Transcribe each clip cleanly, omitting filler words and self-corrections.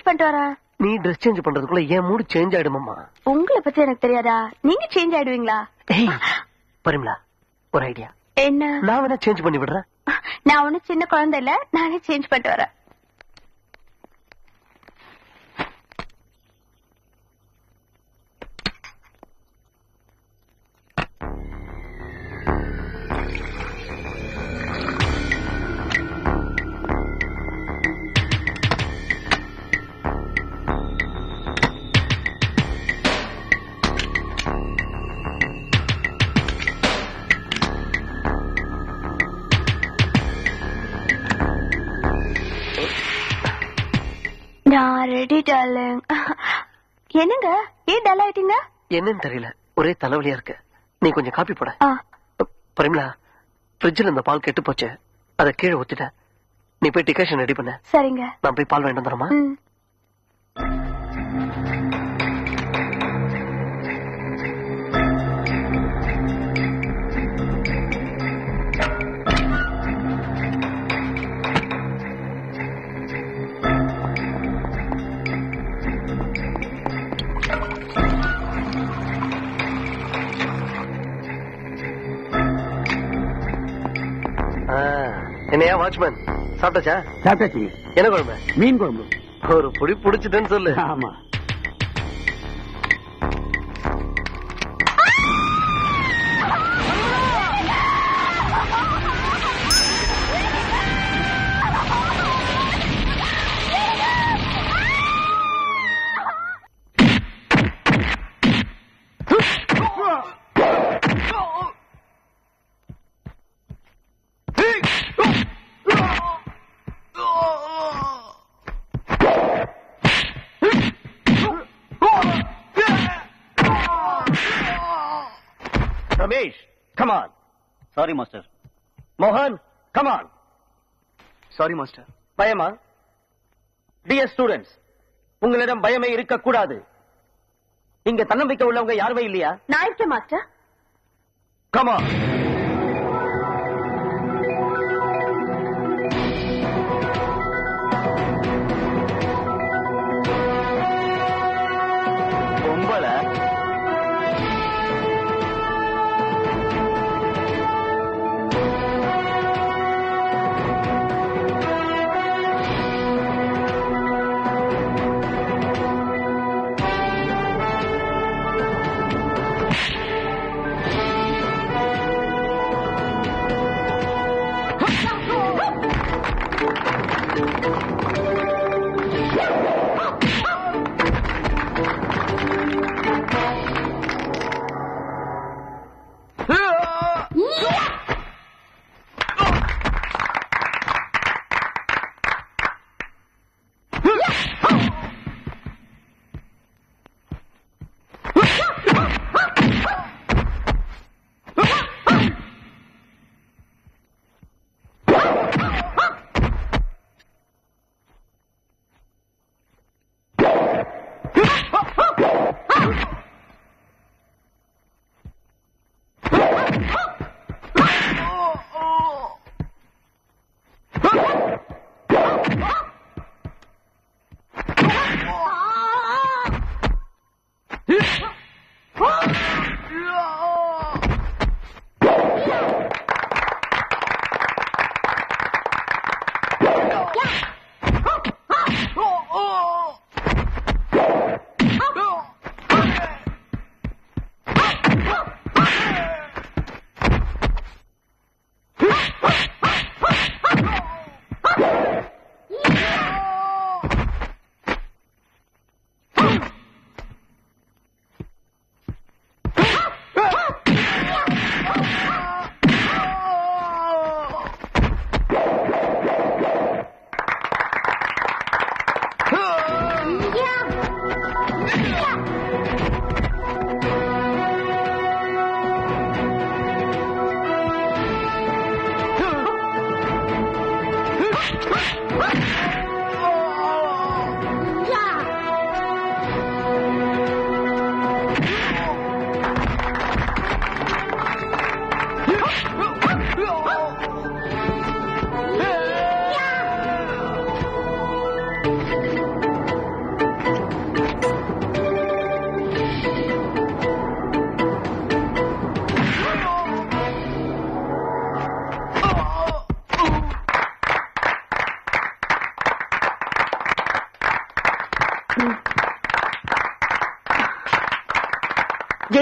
பண்ணிட்டு வரேன். நீ ட்ரெஸ் சேஞ்ச் பண்றதுக்குள்ள என் மூடு சேஞ்ச் ஆயிடுமாமா. உங்களை பத்தி எனக்கு தெரியாதா? நீங்க சேஞ்ச் ஆயிடுவீங்களா? பரிமளா, ஒரு ஐடியா. என்ன? நான் வேணா சேஞ்ச் பண்ணி விடுறேன். நான் ஒன்னும் சின்ன குழந்தை இல்ல, நானே சேஞ்ச் பண்ணிட்டு வரேன். நான் ரெடி டார்லிங். என்னங்க ஏன் டல் ஆயிட்டீங்க? என்னன்னு தெரியல, ஒரே தலைவலியா இருக்கு. நீ கொஞ்சம் காப்பி போட. பரிமளா, ஃப்ரிட்ஜ்ல இந்த பால் கெட்டு போச்சு, அதை கீழே ஊத்திட்ட. நீ போய் டிகாஷன் ரெடி பண்ண. சரிங்க. நான் போய் பால் வாங்கிட்டு வந்துடுறேம்மா. என்னையா வாட்ச்மேன், சாப்பிட்டாச்சா? சாப்பிட்டாச்சுங்க. என்ன குழம்பு? மீன் குழம்பு. ஒரு புடி புடிச்சிட்டேன்னு சொல்லு. ஆமா. Ramesh, come on. Sorry master. Mohan, come on. Sorry master. பயமா? டியர் ஸ்டூடெண்ட்ஸ், உங்களிடம் பயமே இருக்கக்கூடாது. இங்க தன்னம்பிக்கை உள்ளவங்க யாருமே இல்லையா? நான் இருக்கேன் மாஸ்டர். Come on. பொம்பளை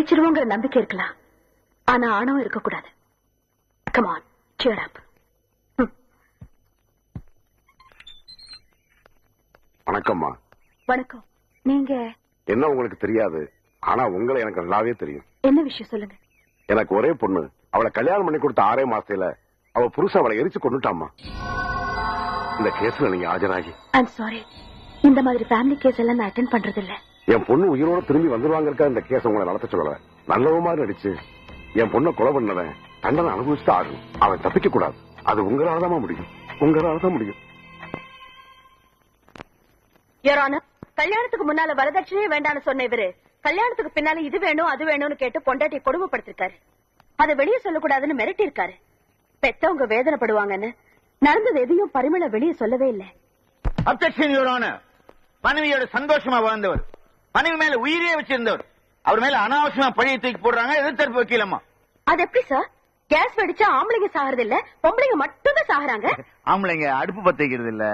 ஜெயிச்சிருவோங்கிற நம்பிக்கை இருக்கலாம், ஆனா ஆணவம் இருக்கக்கூடாது. Come on, cheer up. வணக்கம்மா. வணக்கம். நீங்க என்ன உங்களுக்கு தெரியாது, ஆனா உங்களை எனக்கு நல்லாவே தெரியும். என்ன விஷயம் சொல்லுங்க. எனக்கு ஒரே பொண்ணு, அவளை கல்யாணம் பண்ணி கொடுத்த 6 மாசத்துல அவ புருஷன் அவளை எரிச்சு கொண்டுட்டாமா. இந்த கேஸ்ல நீங்க ஆஜராகி. I'm sorry. இந்த மாதிரி ஃபேமிலி கேஸ் எல்லாம் நான் அட்டெண்ட் பண்றது இல்ல. என் பொண்ணு உயிரோட திரும்பி வந்துருவாங்க இந்த கேஸ் உங்களை நடத்த சொல்லல. நல்லவ மாதிரி நடிச்சு என் பொண்ணை கொலை பண்ணவன் தண்டனை அனுபவிச்சுட்டு ஆகணும். அவன் தப்பிக்க கூடாது. அது உங்களாலதான் முடியும், உங்களாலதான் முடியும். Your Honor, கல்யாணத்துக்கு முன்னால வரதட்சணையே வேண்டாம்னு சொன்ன இவரு கல்யாணத்துக்கு பின்னால இது வேணும் அது வேணும்னு கேட்டு பொண்டாட்டியை கொடுமைப்படுத்திருக்காரு. அதை வெளியே சொல்லக்கூடாதுன்னு மிரட்டி இருக்காரு. பெத்தவங்க வேதனைப்படுவாங்கன்னு நடந்தது எதையும் பரிமள வெளியே சொல்லவே இல்லை. Objection your honour. மனைவியோட சந்தோஷமா வாழ்ந்தவர், மனைவி மேல உயிரே வச்சிருந்தவர், அவர் மேல அனாவசியமா பழியை தூக்கி போடுறாங்க. எதிர்த்தரப்பு வக்கீலம்மா. அது எப்படி சார்? கேஸ் வெடிச்சா ஆம்பளைங்க சாகிறது இல்ல, பொம்பளைங்க மட்டும் தான் சாகுறாங்க. ஆம்பளைங்க அடுப்பு பத்த வைக்கிறது இல்ல,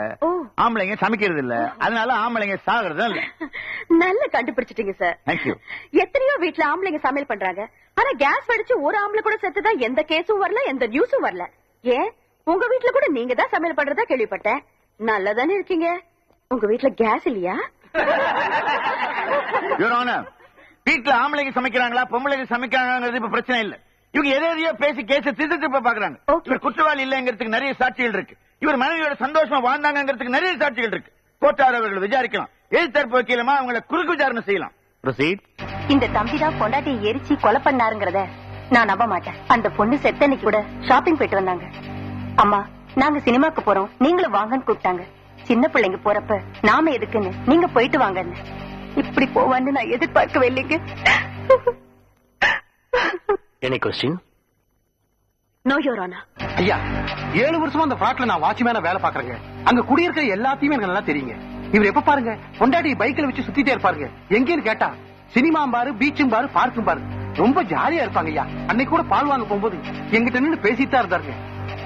ஆம்பளைங்க சமைக்கிறது இல்ல, அதனால ஆம்பளைங்க சாகிறது இல்ல. நல்ல கண்டுபிடிச்சிட்டீங்க சார். தேங்க்யூ. எத்தனையோ வீட்டுல ஆம்பளைங்க சமையல் பண்றாங்க, ஆனா கேஸ் வெடிச்சு ஒரு ஆம்பளை கூட செத்துதா எந்த கேஸும் வரல, எந்த நியூஸும் வரல. ஏன் உங்க வீட்டுல கூட நீங்க தான் சமையல் பண்றதா கேள்விப்பட்டேன். நல்லதானே இருக்கீங்க. உங்க வீட்டுல கேஸ் இல்லையா? யுவர் ஆனர், வீட்டுல ஆம்பளைங்க சமைக்கிறாங்களா பொம்பளைங்க சமைக்கிறாங்கிறது இப்ப பிரச்சனை இல்ல. இவங்க எதையோ பேசி கேஸ திருத்த பாக்குறாங்க. இவர் குற்றவாளி இல்லங்கிறதுக்கு நிறைய சாட்சிகள் இருக்கு. இவர் மனைவியோட சந்தோஷமா வாழ்ந்தாங்கிறதுக்கு நிறைய சாட்சிகள் இருக்கு. கோர்ட்டார் அவர்கள் விசாரிக்கலாம். எதிர்த்தரப்பு வக்கீலமா அவங்களை குறுக்கு விசாரணை செய்யலாம். ப்ரொசீட். இந்த தம்பிதான் பொண்டாட்டியை எரிச்சு கொலை பண்ணாருங்கிறத நான் நம்ப மாட்டேன். அந்த பொண்ணு செத்தன்னைக்கு கூட ஷாப்பிங் போயிட்டு வந்தாங்க. அம்மா, நாங்க சினிமாக்கு போறோம், நீங்களும் வாங்கன்னு கூப்பிட்டாங்க. சின்ன பிள்ளைங்க போறப்ப நாம எதுக்குன்னு நீங்க போயிட்டு வாங்கன்னு. இப்படி போவான்னு நான் எதிர்பார்க்கவே இல்லைங்க. Any question? No your honour. ஐயா, 7 வருஷமா அந்த பிளாட்ல நான் வாட்ச்மேனா வேலை பாக்குறேங்க. அங்க குடியிருக்கிற எல்லாத்தையுமே எனக்கு நல்லா தெரியுங்க. இவர் எப்ப பாருங்க பொண்டாட்டி பைக்ல வச்சு சுத்திட்டே இருப்பாருங்க. எங்கேன்னு கேட்டா சினிமா பாரு, பீச்சும் பாரு, பார்க்கும் பாரு, ரொம்ப ஜாலியா இருப்பாங்க. ஐயா, அன்னைக்கு கூட பால் வாங்க போகும்போது எங்கிட்ட நின்று பேசிட்டு தான் இருந்தாருங்க.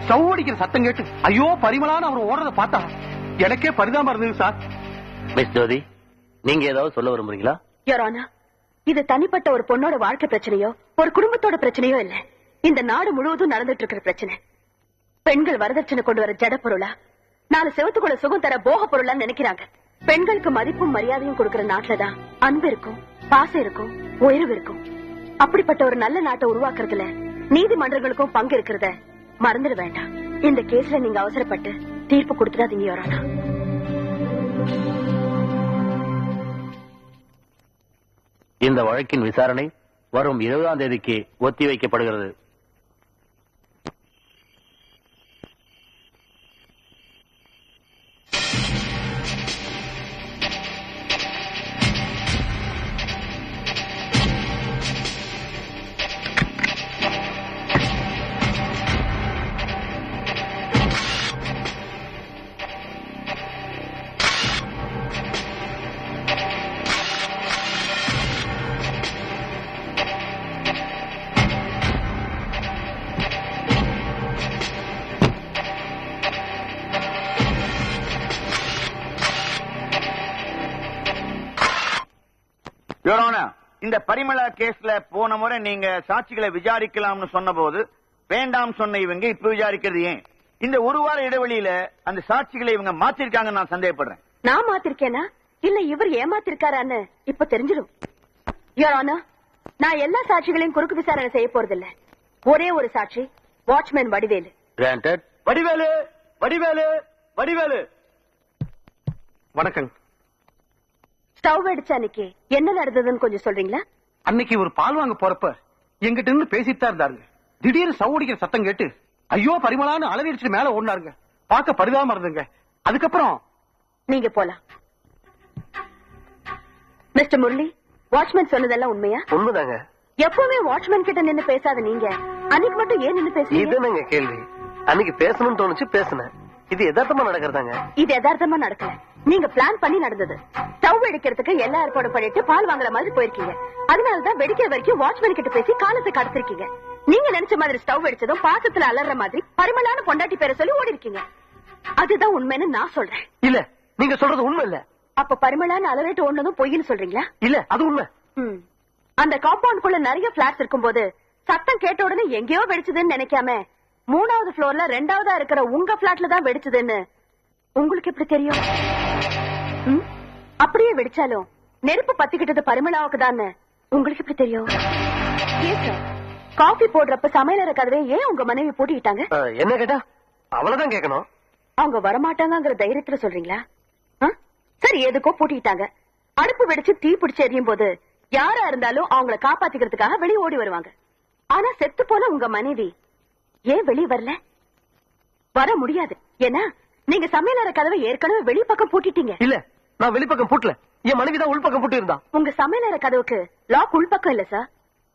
ஸ்டவ் அடிக்கிற சத்தம் கேட்டு ஐயோ பரிமளான்னு அவர் ஓடுறத பார்த்தா எனக்கே பரிதாபமா இருந்தது சார். மிஸ் ஜோதி, நீங்க ஏதாவது சொல்ல விரும்புறீங்களா? யுவர் ஆனர், இது தனிப்பட்ட ஒரு பொண்ணோட வாழ்க்கை பிரச்சனையோ ஒரு குடும்பத்தோட பிரச்சனையோ இல்ல. இந்த நாடு முழுவதும் நடந்துட்டு இருக்கிற பிரச்சனை. பெண்கள் வரதட்சணை கொண்டு வர ஜட பொருளா, 4 செவத்துக்குள்ள சுகம் தர போக பொருளா நினைக்கிறாங்க. பெண்களுக்கு மதிப்பும் மரியாதையும் கொடுக்கிற நாட்டுலதான் அன்பு இருக்கும், பாசம் இருக்கும், உயர்வு இருக்கும். அப்படிப்பட்ட ஒரு நல்ல நாட்டை உருவாக்குறதுல நீதிமன்றங்களுக்கும் பங்கு இருக்கிறத மறந்துட வேண்டாம். இந்த கேஸ்ல நீங்க அவசரப்பட்டு தீர்ப்பு கொடுத்துடாதீங்க யுவர் ஆனர். இந்த வழக்கின் விசாரணை வரும் 20ஆம் தேதிக்கு ஒத்தி வைக்கப்படுகிறது. யுவர் ஆனர், இந்த பரிமளா கேஸ்ல போன முறை நீங்க சாட்சிகளை விசாரிக்கலாம்னு சொன்ன போது வேண்டாம் சொன்ன இவங்க இப்ப விசாரிக்கிறது ஏன்? இந்த ஒரு வார இடைவெளியில அந்த சாட்சிகளை இவங்க மாத்திருக்காங்கன்னு நான் சந்தேகப்படுறேன். நான் மாத்திருக்கேனா இல்ல இவர் ஏமாத்திருக்காரான்னு இப்ப தெரிஞ்சிடும். யுவர் ஆனர், நான் எல்லா சாட்சிகளையும் குறுக்கு விசாரணை செய்ய போறதில்ல. ஒரே ஒரு சாட்சி, வாட்ச்மேன் வடிவேலு. கிராண்டட். வடிவேலு வடிவேலு வடிவேலு. வணக்கம். ஸ்டவ் அடிச்ச அன்னைக்கு என்ன நடந்ததுன்னு கொஞ்சம் சொல்றீங்களா? அன்னைக்கு ஒரு பால் வாங்க போறப்ப எங்கிட்ட இருந்து பேசிட்டு தான் இருந்தாருங்க. திடீர்னு ஸ்டவ் அடிக்கிற சத்தம் கேட்டு ஐயோ பரிமளான்னு அலறிடிச்சிட்டு மேல ஓடினாருங்க. பார்க்க பரிதாபமா இருந்துங்க. அதுக்கப்புறம் நீங்க போலாம். மிஸ்டர் முரளி, வாட்ச்மேன் சொன்னதெல்லாம் உண்மையா? உண்மைதாங்க. எப்பவுமே வாட்ச்மேன் கிட்ட நின்னு பேசாத நீங்க அன்னைக்கு மட்டும் ஏன் நின்னு பேசுறீங்க? இதுதாங்க கேள்வி. அன்னைக்கு பேசணும்னு தோணுச்சு, பேசினேன். இது யதார்த்தமா நடக்கிறதாங்க. இது யதார்த்தமா நடக்கல, நீங்க பிளான் பண்ணி நடந்தது. ஸ்டவ் வெடிக்கிறதுக்கு எல்லா ஏற்பாடு பண்ணிட்டு பால் வாங்குற மாதிரி போயிருக்கீங்க. அதனாலதான் வெடிக்கிற வரைக்கும் வாட்ச்மேன் கிட்ட பேசி காலத்தை கடத்திருக்கீங்க. நீங்க நினைச்ச மாதிரி ஸ்டவ் வெடிச்சதும் பாசத்துல அலற மாதிரி பரிமளான பொண்டாட்டி பேரை சொல்லி ஓடி இருக்கீங்க. அதுதான் உண்மைன்னு நான் சொல்றேன். இல்ல, நீங்க சொல்றது உண்மை இல்ல. அப்ப பரிமளான அலறிட்டு ஓடுனதும் பொய்ன்னு சொல்றீங்களா? இல்ல, அது உண்மை. அந்த காம்பவுண்ட்குள்ள நிறைய பிளாட்ஸ் இருக்கும்போது சத்தம் கேட்ட உடனே எங்கேயோ வெடிச்சதுன்னு நினைக்காம 3வது ஃப்ளோர்ல 2வதா இருக்கிற உங்க பிளாட்ல தான் வெடிச்சதுன்னு உங்களுக்கு எப்படி தெரியும்? அப்படியே வெடிச்சாலும் நெருப்பு பத்திக்கிட்டது பரிமளாவுக்கு தான் உங்களுக்கு எப்படி தெரியும்? காஃபி போடுறப்ப சமையலற கதவை ஏன் உங்க மனைவி பூட்டிக்கிட்டாங்க? என்ன கேட்டா அவ்வளவுதான் கேட்கணும். அவங்க வரமாட்டாங்கிற தைரியத்துல சொல்றீங்களா? சரி, எதுக்கோ பூட்டிக்கிட்டாங்க. அடுப்பு வெடிச்சு தீ பிடிச்சு எரியும் போது யாரா இருந்தாலும் அவங்கள காப்பாத்திக்கிறதுக்காக வெளியே ஓடி வருவாங்க. ஆனா செத்து போன உங்க மனைவி ஏன் வெளியே வரல? வர முடியாது. ஏன்னா நீங்க சமையலற கதவை ஏற்கனவே வெளிப்பக்கம் பூட்டிட்டீங்க. இல்ல, நான் வெளிப்பக்கம் பூட்டல. என் மனைவி தான் உள்பக்கம் பூட்டி இருந்தா. உங்க சமையலற கதவுக்கு லாக் உள்பக்கம் இல்ல சார்,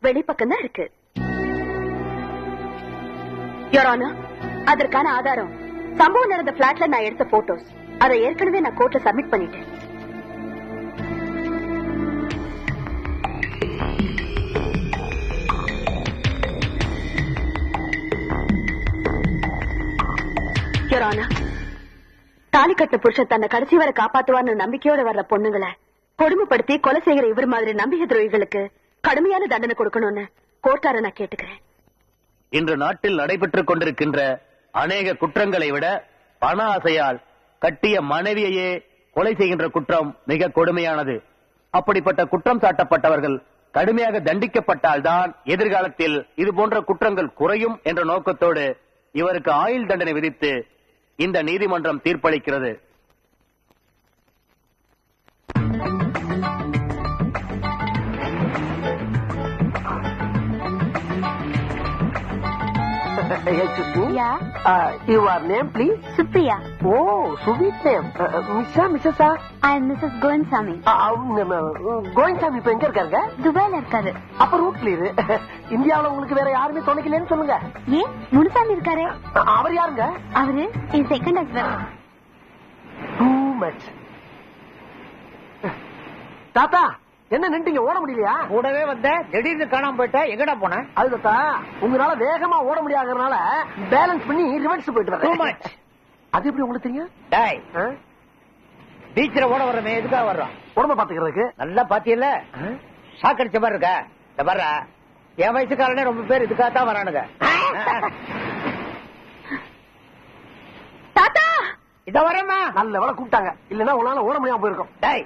வெளிப்பக்கம் தான் இருக்கு. யுவர் ஆனர், அதற்கான ஆதாரம் சம்பவம் நடந்த பிளாட்ல நான் எடுத்த போட்டோஸ். அதை ஏற்கனவே நான் கோர்ட்ல சப்மிட் பண்ணிட்டேன். யுவர் ஆனர், தாலி கட்ட புருஷன் தன்னை கடைசி வரை காப்பாத்துவான்னு நம்பிக்கையோட வர்ற பொண்ணுங்களை கொடுமைப்படுத்தி கொலை செய்கிற இவர் மாதிரி நம்பிக்கை துரோகிகளுக்கு கடுமையான தண்டனை கொடுக்கணும்னு கோர்ட்டார நான் கேட்டுக்கிறேன். இன்று நாட்டில் நடைபெற்றுக் கொண்டிருக்கின்ற அநேக குற்றங்களை விட பண ஆசையால் கட்டிய மனைவியையே கொலை செய்கின்ற குற்றம் மிக கொடுமையானது. அப்படிப்பட்ட குற்றம் சாட்டப்பட்டவர்கள் கடுமையாக தண்டிக்கப்பட்டால்தான் எதிர்காலத்தில் இது போன்ற குற்றங்கள் குறையும் என்ற நோக்கத்தோடு இவருக்கு ஆயுள் தண்டனை விதித்து இந்த நீதிமன்றம் தீர்ப்பளிக்கிறது. Your name, please? Supriya. Oh, sweet name. Mrs. I am Mrs. Govinsamy. Govindasamy இப்ப எங்க இருக்காருங்க? துபாயில இருக்காரு. அப்ப ரூட் கிளியர். இந்தியாவுல உங்களுக்கு வேற யாருமே துணைக்கலன்னு சொல்லுங்க. ஏன் முனுசாமி இருக்காரு? அவர் யாருங்க? அவரு என் செகண்ட் ஹஸ்பண்ட். Too much. தாத்தா, என்ன நின்றுங்க? ஓட முடியலையா? கூடவே வந்த திடீர்னு காணாம போயிட்டா, எங்கடா போன? அது தாத்தா, உங்களால வேகமா ஓட முடியாதனால பேலன்ஸ் பண்ணி ரிவர்ஸ் போயிட்டு வரேன். அது எப்படி உங்களுக்கு தெரியும்? டேய், பீச்ல ஓட வர்றமே எதுக்காக வர்றோம்? உடம்ப பாத்துக்கிறதுக்கு. நல்லா பாத்தியல்ல, சாக்கடிச்ச மாதிரி இருக்க. இந்த வர்ற என் வயசுக்காரனே ரொம்ப பேர் இதுக்காகத்தான் வரானுங்க. தாத்தா, இத வரமா நல்ல வேலை கூப்பிட்டாங்க, இல்லன்னா உங்களால ஓட முடியாம போயிருக்கும். டேய்,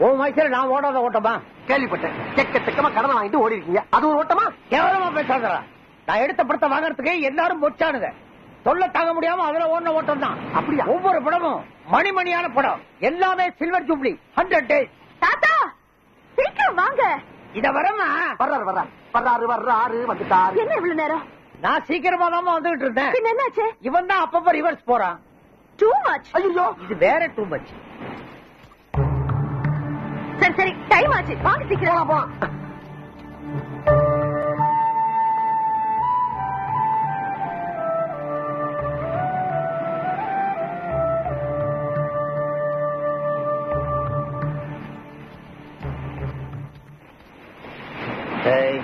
உன் வயசுல நான் ஓடாத ஓட்டமா? கேள்விப்பட்டேன். செக்கமா கடனை வாங்கிட்டு ஓடி இருக்கீங்க, அது ஒரு ஓட்டமா? கேவலமா பேசாதடா. நான் எடுத்த படத்தை வாங்கறதுக்கு எல்லாரும் மொச்சானுங்க. சொல்ல தாங்க முடியாம அதுல ஓடின ஓட்டம் தான். அப்படியா? ஒவ்வொரு படமும் மணிமணியான படம், எல்லாமே சில்வர் ஜூப்ளி 100 days. தாத்தா சீக்கிரம் வாங்க. இத வரமா வர்றாரு வந்துட்டாரு. என்ன இவ்வளவு நேரம்? நான் சீக்கிரமா தான் வந்துட்டு இருந்தேன். பின்ன என்னாச்சு? இவன் தான் அப்பப்ப ரிவர்ஸ் போறான். Too much. ஐயோ, இது வேற டூ மச். சரி சரி, டைம் ஆச்சு, வாங்க சீக்கிரம். போலாம்.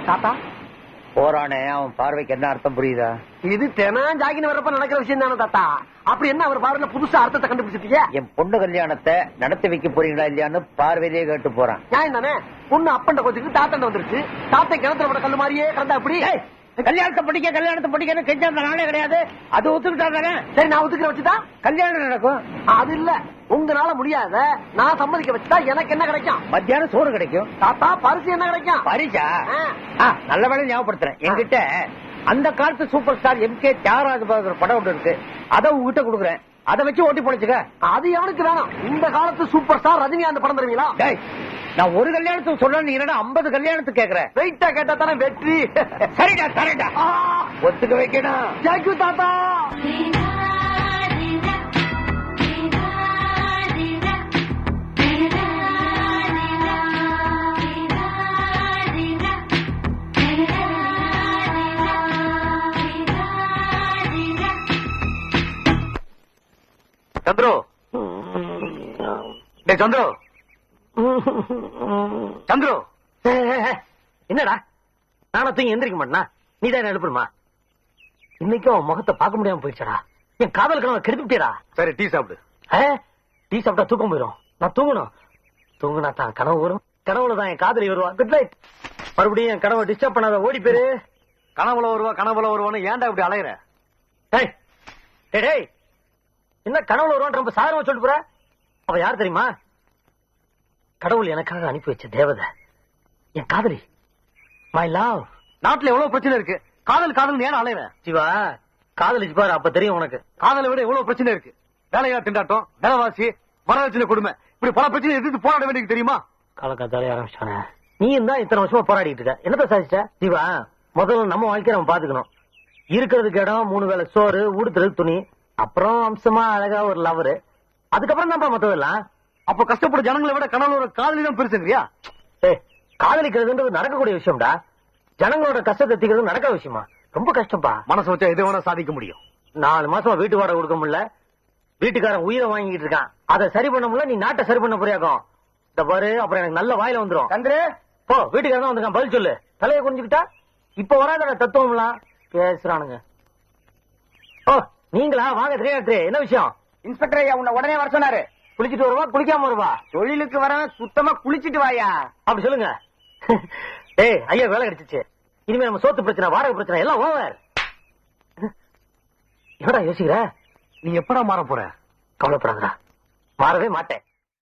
தாத்தா போறானே, அவன் பார்வைக்கு என்ன அர்த்தம் புரியுதா? இது தினம் ஜாகின்னு வரப்ப நடக்கிற விஷயம் தானே தாத்தா. அப்படி என்ன அவர் பார்வையில புதுசா அர்த்தத்தை கண்டுபிடிச்சிட்டீங்க? என் பொண்ணு கல்யாணத்தை நடத்தி வைக்க போறீங்களா இல்லையான்னு பார்வையிலேயே கேட்டு போறான். நியாயம் தானே? பொண்ணு அப்பண்ட கொஞ்சத்துக்கு தாத்தண்ட வந்துருச்சு. தாத்தை கிணத்துல போட கல்லு மாதிரியே கிடந்தா அப்படி. கல்யாணத்தை படிக்கன்னு கெஞ்சாந்த நாளே கிடையாது. அது ஒத்துக்கிட்டாங்க. சரி, நான் ஒத்துக்கிற வச்சுட்டா கல்யாணம் நடக்கும். அது இல்ல, உங்களால முடியாத நான் சம்மதிக்க வச்சுட்டா எனக்கு என்ன கிடைக்கும்? மத்தியானம் சோறு கிடைக்கும். தாத்தா, பரிசு என்ன கிடைக்கும்? பரிசா? நல்ல வேலை ஞாபகப்படுத்துறேன். என்கிட்ட அந்த காலத்து சூப்பர் ஸ்டார் MK தியாகராஜ படம் ஒன்று இருக்கு. அதை உங்ககிட்ட கொடுக்குறேன். அதை வச்சு ஓட்டி பொழைச்சுக்க. அது எவனுக்கு வேணும்? இந்த காலத்து சூப்பர் ஸ்டார் ரஜினிகாந்த் படம் தருவீங்களா? நான் ஒரு கல்யாணத்துக்கு சொல்றேன், நீ 50 கல்யாணத்துக்கு கேக்குறேன். வெயிட்டா கேட்டா தானே வெற்றி. சரிடா தரேன்டா, ஒத்துக்க வைக்கணும். தேங்க்யூ தாத்தா. சந்துரு, சந்துரு, சந்துரு, என்னடா நானும் தூங்கி எந்திரிக்க மாட்டேனா? நீ தான் எழுப்பணுமா? இன்னைக்கும் அவன் முகத்தை பார்க்க முடியாம போயிடுச்சடா. என் காதல் கனவை கெடுத்துட்டா. சரி டீ சாப்பிடு. டீ சாப்பிட்டா தூக்கம் போயிடும். நான் தூங்கணும். தூங்குனா தான் கனவு வரும். கனவுல தான் என் காதலி வருவா. Good night. மறுபடியும் என் கனவை டிஸ்டர்ப் பண்ணாத, ஓடி போயிரு. கனவுல வருவான்னு ஏன்டா இப்படி அலையிற? டேய் டேய் டேய், என்ன கனவுல வருவான் ரொம்ப சாதாரணமா சொல்லிட்டு போற? அவ யார் தெரியுமா? கடவுள் எனக்காக அனுப்பி வச்ச தேவதை, என் காதலி, மை லவ். நாட்டுல எவ்வளவு பிரச்சனை இருக்கு, காதல் ஏன் அலையிற? சிவா, காதலிச்சு பாரு, அப்ப தெரியும் உனக்கு. காதலை விட எவ்வளவு பிரச்சனை இருக்கு. வேலையா திண்டாட்டம், விலைவாசி, வரதட்சணை கொடுமை, இப்படி பல பிரச்சனை எதிர்த்து போராட வேண்டியது தெரியுமா? காலக்காத்தாலே ஆரம்பிச்சானே. நீ தான் இத்தனை வருஷமா போராடிட்டு இருக்க, என்னத்த சாதிச்ச? சிவா, முதல்ல நம்ம வாழ்க்கையை நம்ம பாத்துக்கணும். இருக்கிறதுக்கு இடம், 3 வேளை சோறு, உடுத்துறது துணி, அப்புறம் அம்சமா அழகா ஒரு லவரு, அதுக்கப்புறம் தான் மத்ததெல்லாம். அப்ப கஷ்டப்பட ஜனங்களை விட கனவுல காதலிதான் பெருசுங்கறியா? காதலிக்கிறதுன்றது நடக்கக்கூடிய விஷயம்டா. ஜனங்களோட கஷ்டத்தை தீக்கிறது நடக்கிற விஷயமா? ரொம்ப கஷ்டப்பா. மனசு வச்சா எதை வேணா சாதிக்க முடியும். 4 மாசமா வீட்டு வாடகை கொடுக்க முடியல, வீட்டுக்காரன் உயிரை வாங்கிட்டு இருக்கான். அதை சரி பண்ண முடியல, நீ நாட்டை சரி பண்ண புரியாக்கும். இந்த பாரு, அப்புறம் எனக்கு நல்ல வாயில வந்துரும். கந்திரே, போ, வீட்டுக்காரன் தான் வந்திருக்கான், பதில் சொல்லு. தலையை குனிஞ்சுக்கிட்டா இப்ப வராத தத்துவம்லாம் பேசுறானுங்க. ஓ, நீங்களா? வாங்க தெரியாது. என்ன விஷயம்? இன்ஸ்பெக்டர் ஐயா உன்னை உடனே வர சொன்னாரு. குளிச்சிட்டு வருவா, குளிக்காம வருவா? தொழிலுக்கு வர சுத்தமா குளிச்சிட்டு வாயா. அப்படி சொல்லுங்க. ஏய் ஐயா, வேலை கிடைச்சிச்சு. இனிமே நம்ம சோத்து பிரச்சனை, வாடகை பிரச்சனை எல்லாம் ஓவர். என்னடா யோசிக்கிற? நீ எப்படா மாற போற? கவலைப்படாதடா, மாறவே மாட்டேன்.